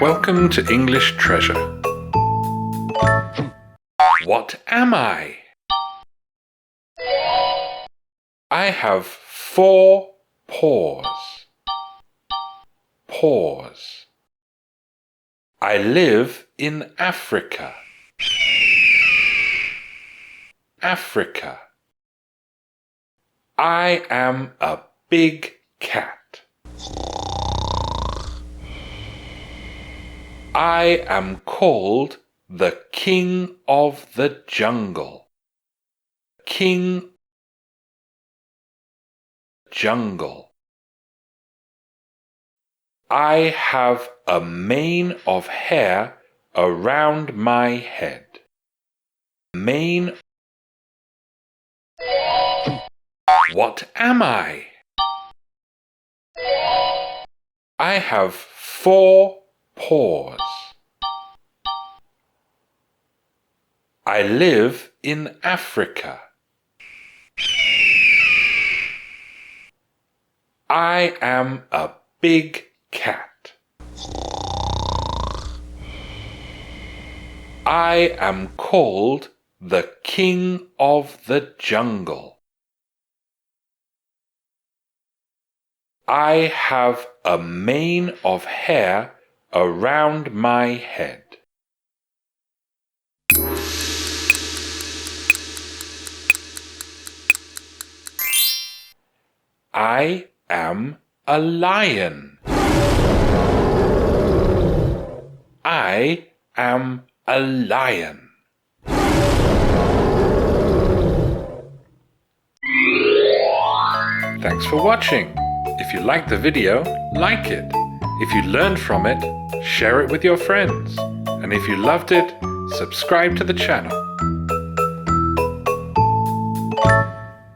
Welcome to English Treasure. What am I? I have 4 paws. Paws. I live in Africa. Africa. I am a big cat. I am called the King of the Jungle. King Jungle. I have a mane of hair around my head. Mane. What am I? I have 4 paws. I live in Africa. I am a big cat. I am called the King of the Jungle. I have a mane of hair around my head. I am a lion. I am a lion. Thanks for watching. If you liked the video, like it. If you learned from it, share it with your friends. And if you loved it, subscribe to the channel.